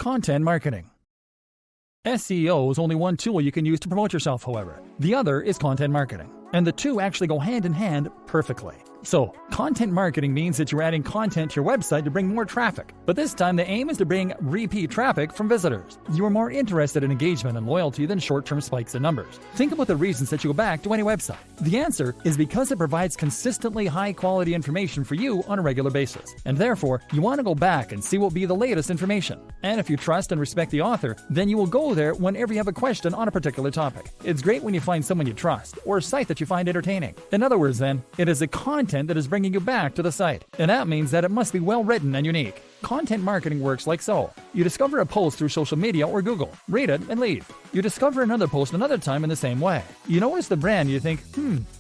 Content marketing. SEO is only one tool you can use to promote yourself, however. The other is content marketing, and the two actually go hand in hand perfectly. So, content marketing means that you're adding content to your website to bring more traffic, but this time the aim is to bring repeat traffic from visitors. You are more interested in engagement and loyalty than short-term spikes in numbers. Think about the reasons that you go back to any website. The answer is because it provides consistently high-quality information for you on a regular basis, and therefore, you want to go back and see what will be the latest information. And if you trust and respect the author, then you will go there whenever you have a question on a particular topic. It's great when you find someone you trust, or a site that you find entertaining. In other words, then, it is the content that is bringing you back to the site, and that means that it must be well written and unique. Content marketing works like so. You discover a post through social media or Google, read it, and leave. You discover another post another time in the same way. You notice the brand, you think,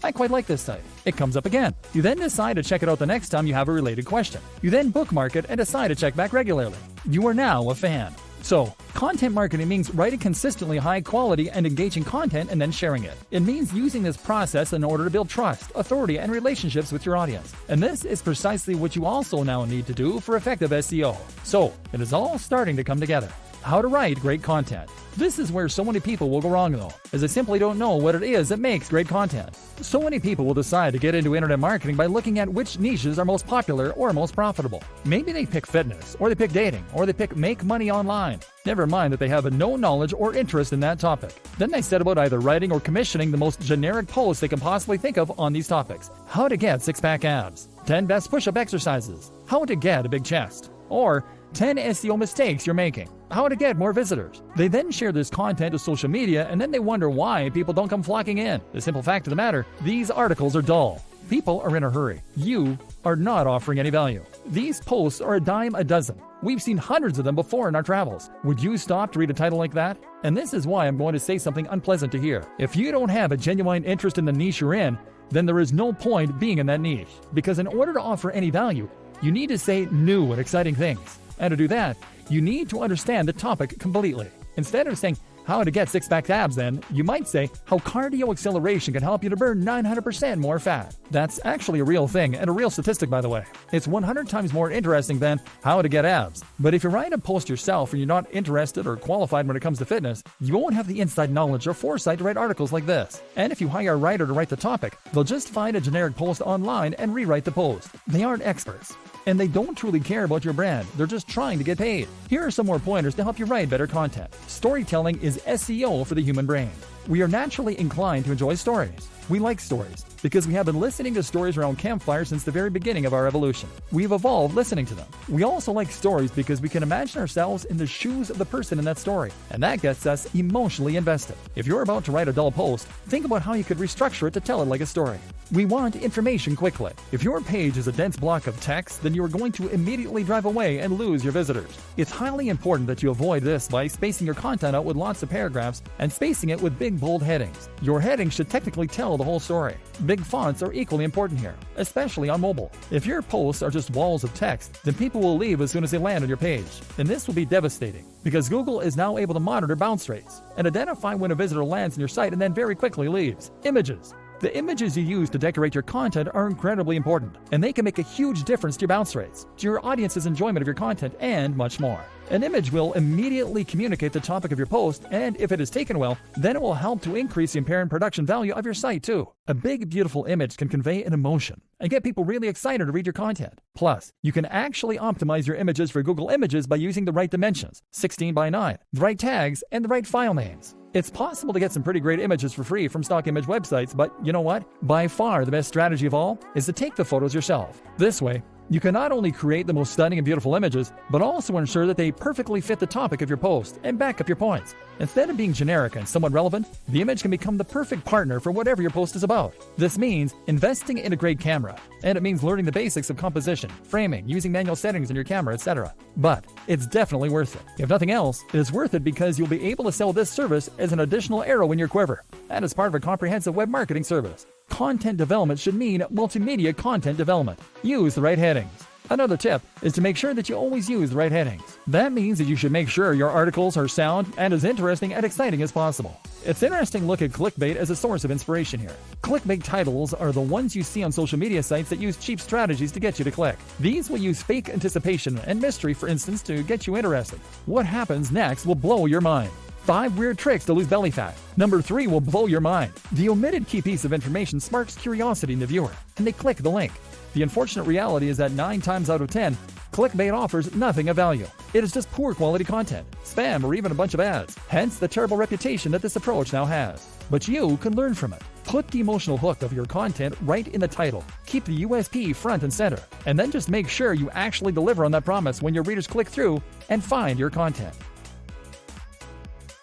I quite like this site. It comes up again. You then decide to check it out the next time you have a related question. You then bookmark it and decide to check back regularly. You are now a fan. So, content marketing means writing consistently high quality and engaging content and then sharing it. It means using this process in order to build trust, authority, and relationships with your audience. And this is precisely what you also now need to do for effective SEO. So, it is all starting to come together. How to write great content. This is where so many people will go wrong though, as they simply don't know what it is that makes great content. So many people will decide to get into internet marketing by looking at which niches are most popular or most profitable. Maybe they pick fitness, or they pick dating, or they pick make money online. Never mind that they have no knowledge or interest in that topic. Then they set about either writing or commissioning the most generic posts they can possibly think of on these topics. How to get six-pack abs, 10 best push-up exercises, how to get a big chest, or 10 SEO mistakes you're making, how to get more visitors. They then share this content to social media and then they wonder why people don't come flocking in. The simple fact of the matter, these articles are dull. People are in a hurry. You are not offering any value. These posts are a dime a dozen. We've seen hundreds of them before in our travels. Would you stop to read a title like that? And this is why I'm going to say something unpleasant to hear. If you don't have a genuine interest in the niche you're in, then there is no point being in that niche. Because in order to offer any value, you need to say new and exciting things. And to do that, you need to understand the topic completely. Instead of saying, how to get six-pack abs then, you might say, how cardio acceleration can help you to burn 900% more fat. That's actually a real thing, and a real statistic by the way. It's 100 times more interesting than how to get abs. But if you write a post yourself and you're not interested or qualified when it comes to fitness, you won't have the inside knowledge or foresight to write articles like this. And if you hire a writer to write the topic, they'll just find a generic post online and rewrite the post. They aren't experts. And they don't truly care about your brand. They're just trying to get paid. Here are some more pointers to help you write better content. Storytelling is SEO for the human brain. We are naturally inclined to enjoy stories. We like stories because we have been listening to stories around campfires since the very beginning of our evolution. We've evolved listening to them. We also like stories because we can imagine ourselves in the shoes of the person in that story, and that gets us emotionally invested. If you're about to write a dull post, think about how you could restructure it to tell it like a story. We want information quickly. If your page is a dense block of text, then you are going to immediately drive away and lose your visitors. It's highly important that you avoid this by spacing your content out with lots of paragraphs and spacing it with big bold headings. Your headings should technically tell the whole story. Big fonts are equally important here, especially on mobile. If your posts are just walls of text, then people will leave as soon as they land on your page. And this will be devastating because Google is now able to monitor bounce rates and identify when a visitor lands on your site and then very quickly leaves. Images. The images you use to decorate your content are incredibly important, and they can make a huge difference to your bounce rates, to your audience's enjoyment of your content, and much more. An image will immediately communicate the topic of your post, and if it is taken well, then it will help to increase the apparent production value of your site too. A big, beautiful image can convey an emotion and get people really excited to read your content. Plus, you can actually optimize your images for Google Images by using the right dimensions, 16 by 9, the right tags, and the right file names. It's possible to get some pretty great images for free from stock image websites, but you know what? By far the best strategy of all is to take the photos yourself. This way, you can not only create the most stunning and beautiful images, but also ensure that they perfectly fit the topic of your post and back up your points. Instead of being generic and somewhat relevant, the image can become the perfect partner for whatever your post is about. This means investing in a great camera, and it means learning the basics of composition, framing, using manual settings in your camera, etc. But it's definitely worth it. If nothing else, it is worth it because you'll be able to sell this service as an additional arrow in your quiver, and as part of a comprehensive web marketing service. Content development should mean multimedia content development. Use the right headings. Another tip is to make sure that you always use the right headings. That means that you should make sure your articles are sound and as interesting and exciting as possible. It's interesting to look at clickbait as a source of inspiration here. Clickbait titles are the ones you see on social media sites that use cheap strategies to get you to click. These will use fake anticipation and mystery, for instance, to get you interested. What happens next will blow your mind. 5 weird tricks to lose belly fat. Number 3 will blow your mind. The omitted key piece of information sparks curiosity in the viewer, and they click the link. The unfortunate reality is that 9 times out of 10, clickbait offers nothing of value. It is just poor quality content, spam, or even a bunch of ads. Hence the terrible reputation that this approach now has. But you can learn from it. Put the emotional hook of your content right in the title. Keep the USP front and center. And then just make sure you actually deliver on that promise when your readers click through and find your content.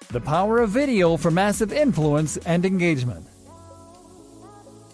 The power of video for massive influence and engagement.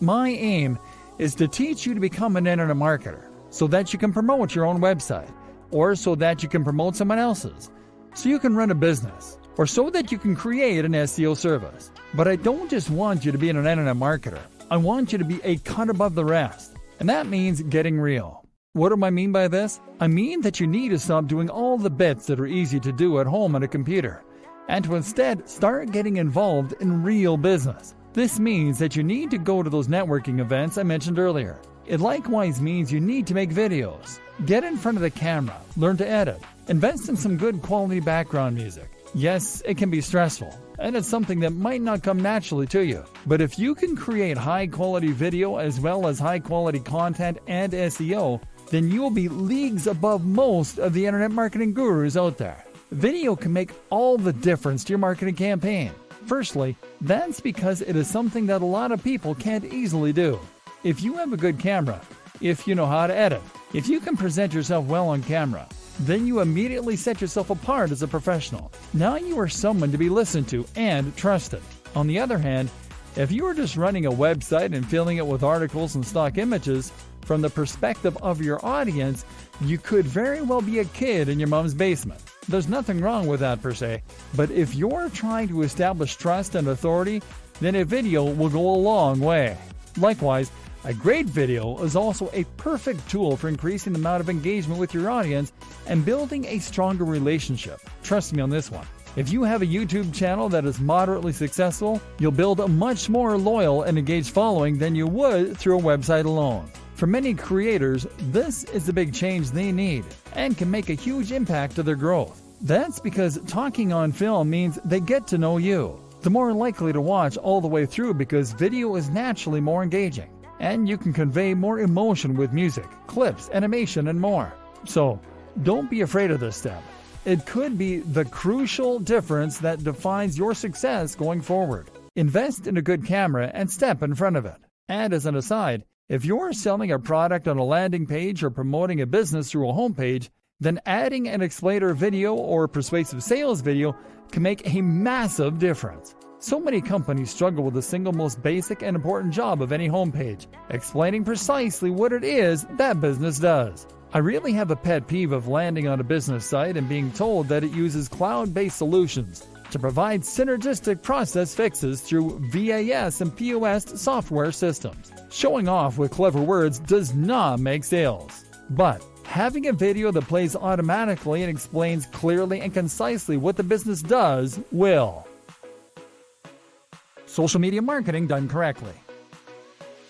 My aim is to teach you to become an internet marketer so that you can promote your own website, or so that you can promote someone else's, so you can run a business, or so that you can create an SEO service. But I don't just want you to be an internet marketer. I want you to be a cut above the rest, and that means getting real. What do I mean by this? I mean that you need to stop doing all the bits that are easy to do at home on a computer, and to instead start getting involved in real business. This means that you need to go to those networking events I mentioned earlier. It likewise means you need to make videos. Get in front of the camera, learn to edit, invest in some good quality background music. Yes, it can be stressful, and it's something that might not come naturally to you. But if you can create high quality video as well as high quality content and SEO, then you will be leagues above most of the internet marketing gurus out there. Video can make all the difference to your marketing campaign. Firstly, that's because it is something that a lot of people can't easily do. If you have a good camera, if you know how to edit, if you can present yourself well on camera, then you immediately set yourself apart as a professional. Now you are someone to be listened to and trusted. On the other hand, if you are just running a website and filling it with articles and stock images, from the perspective of your audience, you could very well be a kid in your mom's basement. There's nothing wrong with that per se, but if you're trying to establish trust and authority, then a video will go a long way. Likewise, a great video is also a perfect tool for increasing the amount of engagement with your audience and building a stronger relationship. Trust me on this one. If you have a YouTube channel that is moderately successful, you'll build a much more loyal and engaged following than you would through a website alone. For many creators, this is the big change they need and can make a huge impact to their growth. That's because talking on film means they get to know you. They're more likely to watch all the way through because video is naturally more engaging, and you can convey more emotion with music, clips, animation, and more. So, don't be afraid of this step. It could be the crucial difference that defines your success going forward. Invest in a good camera and step in front of it. And as an aside, if you're selling a product on a landing page or promoting a business through a homepage, then adding an explainer video or persuasive sales video can make a massive difference. So many companies struggle with the single most basic and important job of any homepage, explaining precisely what it is that business does. I really have a pet peeve of landing on a business site and being told that it uses cloud-based solutions to provide synergistic process fixes through VAS and POS software systems. Showing off with clever words does not make sales. But having a video that plays automatically and explains clearly and concisely what the business does will. Social media marketing done correctly.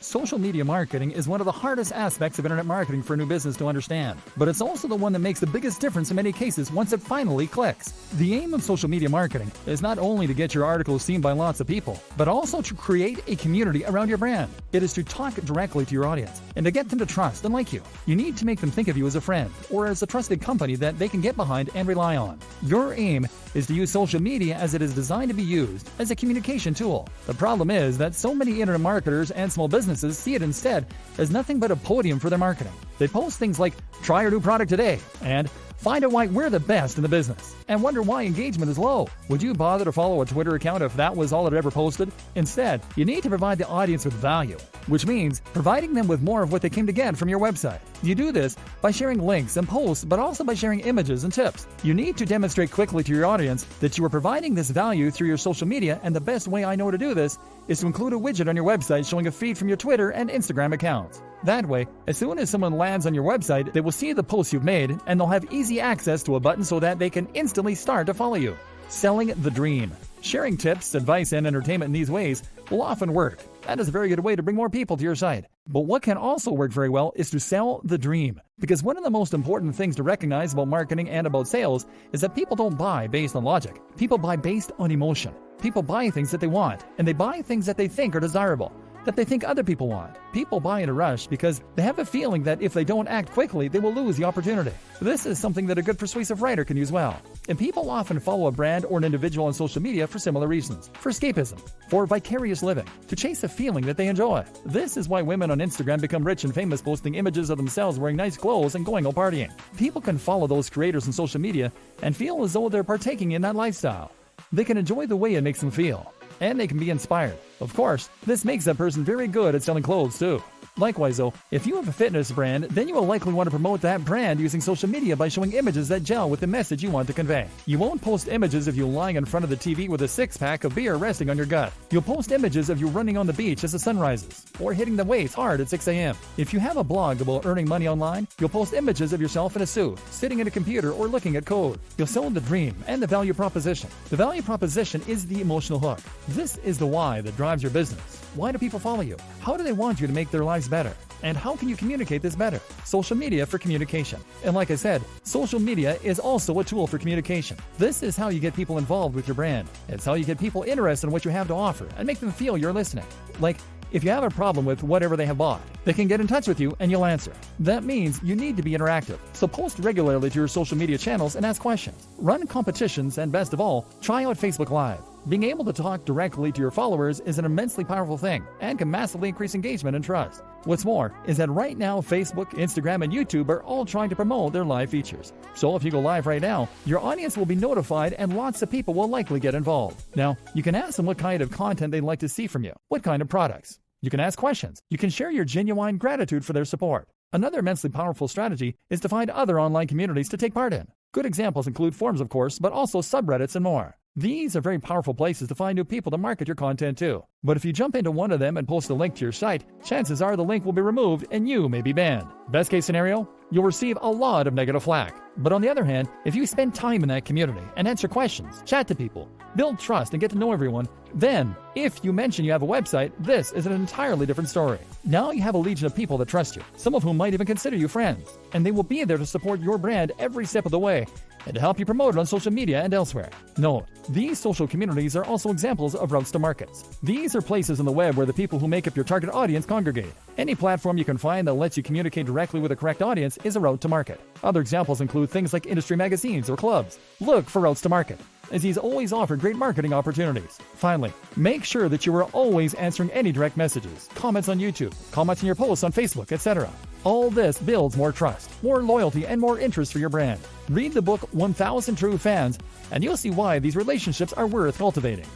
Social media marketing is one of the hardest aspects of internet marketing for a new business to understand, but it's also the one that makes the biggest difference in many cases once it finally clicks. The aim of social media marketing is not only to get your articles seen by lots of people, but also to create a community around your brand. It is to talk directly to your audience and to get them to trust and like you. You need to make them think of you as a friend or as a trusted company that they can get behind and rely on. Your aim is to use social media as it is designed to be used as a communication tool. The problem is that so many internet marketers and small businesses see it instead as nothing but a podium for their marketing. They post things like, "Try our new product today," and "Find out why we're the best in the business," and wonder why engagement is low. Would you bother to follow a Twitter account if that was all it ever posted? Instead, you need to provide the audience with value, which means providing them with more of what they came to get from your website. You do this by sharing links and posts, but also by sharing images and tips. You need to demonstrate quickly to your audience that you are providing this value through your social media, and the best way I know to do this is to include a widget on your website showing a feed from your Twitter and Instagram accounts. That way, as soon as someone lands on your website, they will see the posts you've made, and they'll have easy access to a button so that they can instantly start to follow you. Selling the dream. Sharing tips, advice, and entertainment in these ways will often work. That is a very good way to bring more people to your site. But what can also work very well is to sell the dream. Because one of the most important things to recognize about marketing and about sales is that people don't buy based on logic. People buy based on emotion. People buy things that they want, and they buy things that they think are desirable, that they think other people want. People buy in a rush because they have a feeling that if they don't act quickly, they will lose the opportunity. This is something that a good persuasive writer can use well. And people often follow a brand or an individual on social media for similar reasons. For escapism, for vicarious living, to chase a feeling that they enjoy. This is why women on Instagram become rich and famous posting images of themselves wearing nice clothes and going out partying. People can follow those creators on social media and feel as though they're partaking in that lifestyle. They can enjoy the way it makes them feel. And they can be inspired. Of course, this makes that person very good at selling clothes too. Likewise though, if you have a fitness brand, then you will likely want to promote that brand using social media by showing images that gel with the message you want to convey. You won't post images of you lying in front of the TV with a six-pack of beer resting on your gut. You'll post images of you running on the beach as the sun rises, or hitting the weights hard at 6 a.m. If you have a blog about earning money online, you'll post images of yourself in a suit, sitting at a computer or looking at code. You'll sell the dream and the value proposition. The value proposition is the emotional hook. This is the why that drives your business. Why do people follow you? How do they want you to make their lives better? And how can you communicate this better? Social media for communication. And like I said, social media is also a tool for communication. This is how you get people involved with your brand. It's how you get people interested in what you have to offer and make them feel you're listening. Like, if you have a problem with whatever they have bought, they can get in touch with you and you'll answer. That means you need to be interactive. So post regularly to your social media channels and ask questions. Run competitions and best of all, try out Facebook Live. Being able to talk directly to your followers is an immensely powerful thing and can massively increase engagement and trust. What's more is that right now Facebook, Instagram, and YouTube are all trying to promote their live features. So if you go live right now, your audience will be notified and lots of people will likely get involved. Now, you can ask them what kind of content they'd like to see from you, what kind of products. You can ask questions. You can share your genuine gratitude for their support. Another immensely powerful strategy is to find other online communities to take part in. Good examples include forums, of course, but also subreddits and more. These are very powerful places to find new people to market your content to. But if you jump into one of them and post a link to your site, chances are the link will be removed and you may be banned. Best case scenario, you'll receive a lot of negative flack. But on the other hand, if you spend time in that community and answer questions, chat to people, build trust and get to know everyone, then, if you mention you have a website, this is an entirely different story. Now you have a legion of people that trust you, some of whom might even consider you friends, and they will be there to support your brand every step of the way and to help you promote it on social media and elsewhere. Note, these social communities are also examples of routes to markets. These are places on the web where the people who make up your target audience congregate. Any platform you can find that lets you communicate directly with the correct audience is a route to market. Other examples include things like industry magazines or clubs. Look for routes to market, as these always offer great marketing opportunities. Finally, make sure that you are always answering any direct messages, comments on YouTube, comments in your posts on Facebook, etc. All this builds more trust, more loyalty, and more interest for your brand. Read the book 1000 True Fans, and you'll see why these relationships are worth cultivating.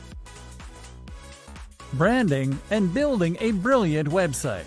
Branding and building a brilliant website.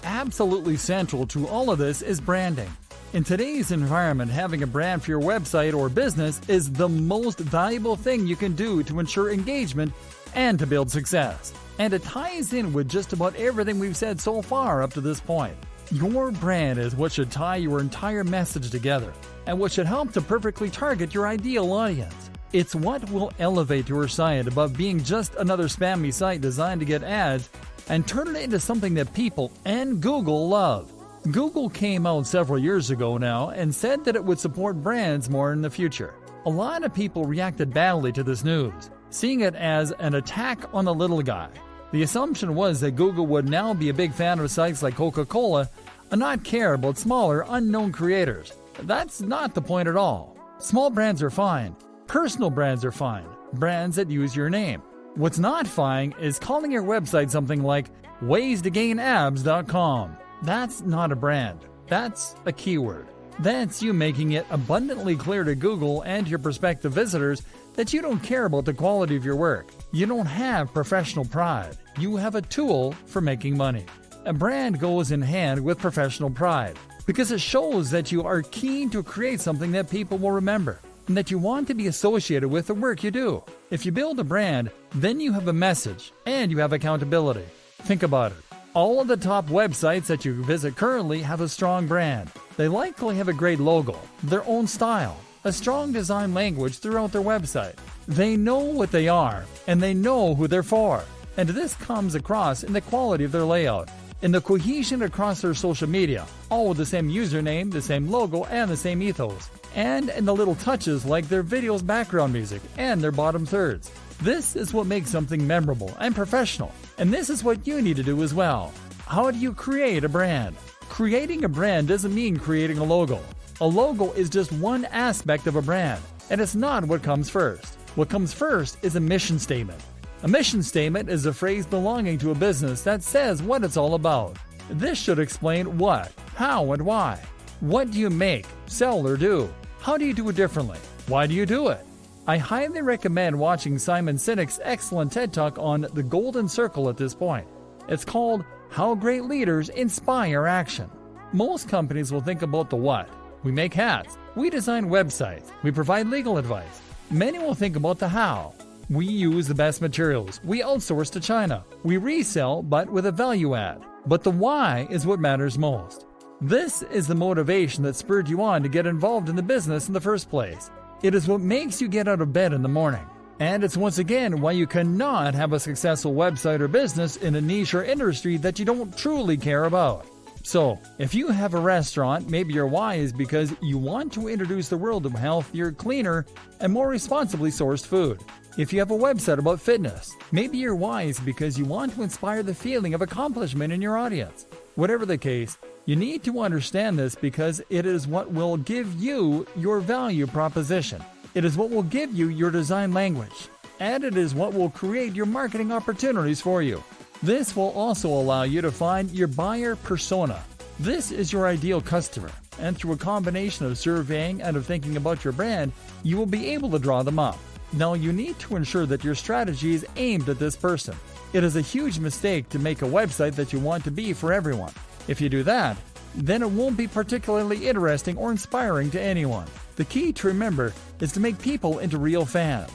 Absolutely central to all of this is branding. In today's environment, having a brand for your website or business is the most valuable thing you can do to ensure engagement and to build success. And it ties in with just about everything we've said so far up to this point. Your brand is what should tie your entire message together and what should help to perfectly target your ideal audience. It's what will elevate your site above being just another spammy site designed to get ads and turn it into something that people and Google love. Google came out several years ago now and said that it would support brands more in the future. A lot of people reacted badly to this news, seeing it as an attack on the little guy. The assumption was that Google would now be a big fan of sites like Coca-Cola and not care about smaller, unknown creators. That's not the point at all. Small brands are fine. Personal brands are fine. Brands that use your name. What's not fine is calling your website something like ways-to-gain-abs.com. That's not a brand. That's a keyword. That's you making it abundantly clear to Google and your prospective visitors that you don't care about the quality of your work. You don't have professional pride. You have a tool for making money. A brand goes in hand with professional pride because it shows that you are keen to create something that people will remember and that you want to be associated with the work you do. If you build a brand, then you have a message and you have accountability. Think about it. All of the top websites that you visit currently have a strong brand. They likely have a great logo, their own style, a strong design language throughout their website. They know what they are, and they know who they're for. And this comes across in the quality of their layout, in the cohesion across their social media, all with the same username, the same logo, and the same ethos, and in the little touches like their video's background music and their bottom thirds. This is what makes something memorable and professional, and this is what you need to do as well. How do you create a brand? Creating a brand doesn't mean creating a logo. A logo is just one aspect of a brand, and it's not what comes first. What comes first is a mission statement. A mission statement is a phrase belonging to a business that says what it's all about. This should explain what, how, and why. What do you make, sell, or do? How do you do it differently? Why do you do it? I highly recommend watching Simon Sinek's excellent TED Talk on the Golden Circle at this point. It's called How Great Leaders Inspire Action. Most companies will think about the what. We make hats. We design websites. We provide legal advice. Many will think about the how. We use the best materials. We outsource to China. We resell, but with a value add. But the why is what matters most. This is the motivation that spurred you on to get involved in the business in the first place. It is what makes you get out of bed in the morning. And it's once again why you cannot have a successful website or business in a niche or industry that you don't truly care about. So, if you have a restaurant, maybe your why is because you want to introduce the world to healthier, cleaner, and more responsibly sourced food. If you have a website about fitness, maybe your why is because you want to inspire the feeling of accomplishment in your audience. Whatever the case, you need to understand this because it is what will give you your value proposition. It is what will give you your design language. And it is what will create your marketing opportunities for you. This will also allow you to find your buyer persona. This is your ideal customer, and through a combination of surveying and of thinking about your brand, you will be able to draw them up. Now, you need to ensure that your strategy is aimed at this person. It is a huge mistake to make a website that you want to be for everyone. If you do that, then it won't be particularly interesting or inspiring to anyone. The key to remember is to make people into real fans.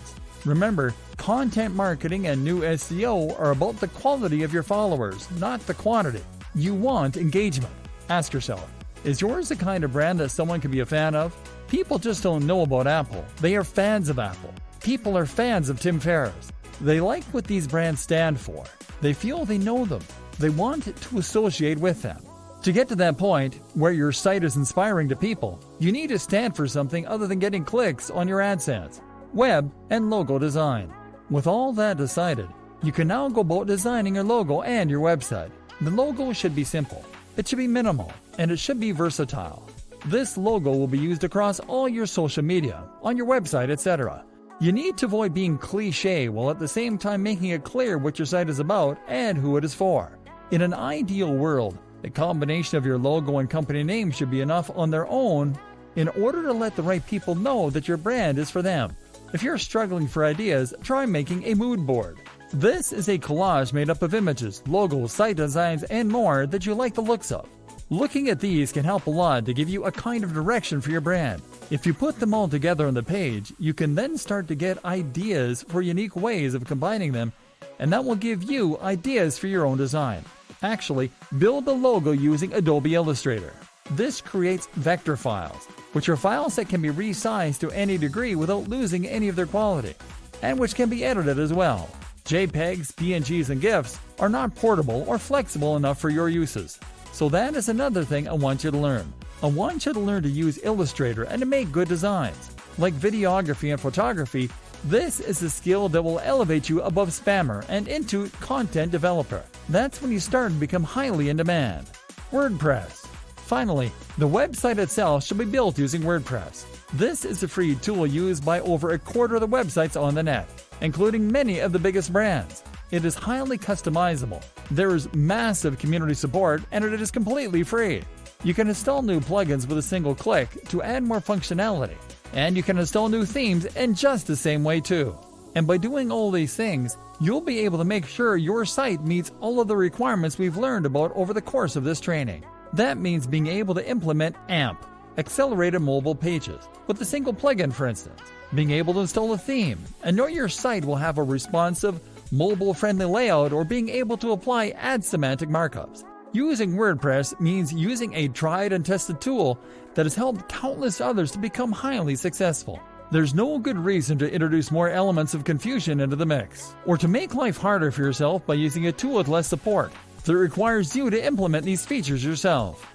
Remember, content marketing and new SEO are about the quality of your followers, not the quantity. You want engagement. Ask yourself, is yours the kind of brand that someone can be a fan of? People just don't know about Apple. They are fans of Apple. People are fans of Tim Ferriss. They like what these brands stand for. They feel they know them. They want to associate with them. To get to that point where your site is inspiring to people, you need to stand for something other than getting clicks on your AdSense. Web and logo design. With all that decided, you can now go about designing your logo and your website. The logo should be simple, it should be minimal, and it should be versatile. This logo will be used across all your social media, on your website, etc. You need to avoid being cliche while at the same time making it clear what your site is about and who it is for. In an ideal world, the combination of your logo and company name should be enough on their own in order to let the right people know that your brand is for them. If you're struggling for ideas, try making a mood board. This is a collage made up of images, logos, site designs, and more that you like the looks of. Looking at these can help a lot to give you a kind of direction for your brand. If you put them all together on the page, you can then start to get ideas for unique ways of combining them, and that will give you ideas for your own design. Actually, build the logo using Adobe Illustrator. This creates vector files, which are files that can be resized to any degree without losing any of their quality, and which can be edited as well. JPEGs, PNGs, and GIFs are not portable or flexible enough for your uses. So that is another thing I want you to learn. I want you to learn to use Illustrator and to make good designs. Like videography and photography, this is a skill that will elevate you above spammer and into content developer. That's when you start to become highly in demand. WordPress. Finally, the website itself should be built using WordPress. This is a free tool used by over a quarter of the websites on the net, including many of the biggest brands. It is highly customizable. There is massive community support, and it is completely free. You can install new plugins with a single click to add more functionality, and you can install new themes in just the same way too. And by doing all these things, you'll be able to make sure your site meets all of the requirements we've learned about over the course of this training. That means being able to implement AMP, accelerated mobile pages, with a single plugin for instance, being able to install a theme, and know your site will have a responsive, mobile-friendly layout, or being able to apply ad semantic markups. Using WordPress means using a tried and tested tool that has helped countless others to become highly successful. There's no good reason to introduce more elements of confusion into the mix, or to make life harder for yourself by using a tool with less support that requires you to implement these features yourself.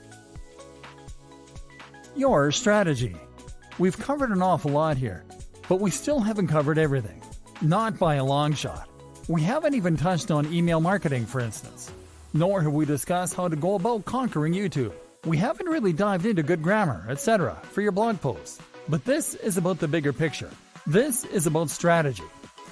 Your strategy. We've covered an awful lot here, but we still haven't covered everything. Not by a long shot. We haven't even touched on email marketing, for instance. Nor have we discussed how to go about conquering YouTube. We haven't really dived into good grammar, etc. for your blog posts. But this is about the bigger picture. This is about strategy.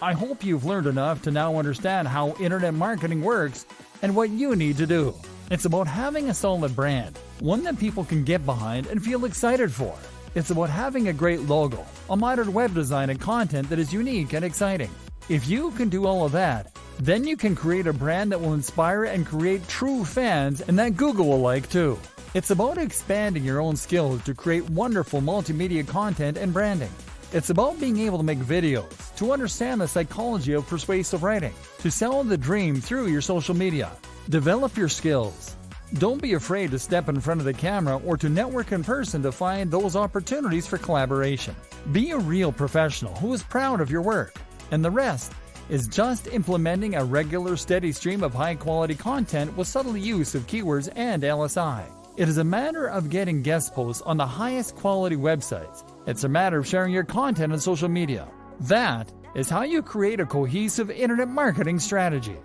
I hope you've learned enough to now understand how internet marketing works and what you need to do. It's about having a solid brand, one that people can get behind and feel excited for. It's about having a great logo, a modern web design and content that is unique and exciting. If you can do all of that, then you can create a brand that will inspire and create true fans and that Google will like too. It's about expanding your own skills to create wonderful multimedia content and branding. It's about being able to make videos, to understand the psychology of persuasive writing, to sell the dream through your social media. Develop your skills. Don't be afraid to step in front of the camera or to network in person to find those opportunities for collaboration. Be a real professional who is proud of your work. And the rest is just implementing a regular steady stream of high-quality content with subtle use of keywords and LSI. It is a matter of getting guest posts on the highest quality websites. It's a matter of sharing your content on social media. That is how you create a cohesive internet marketing strategy.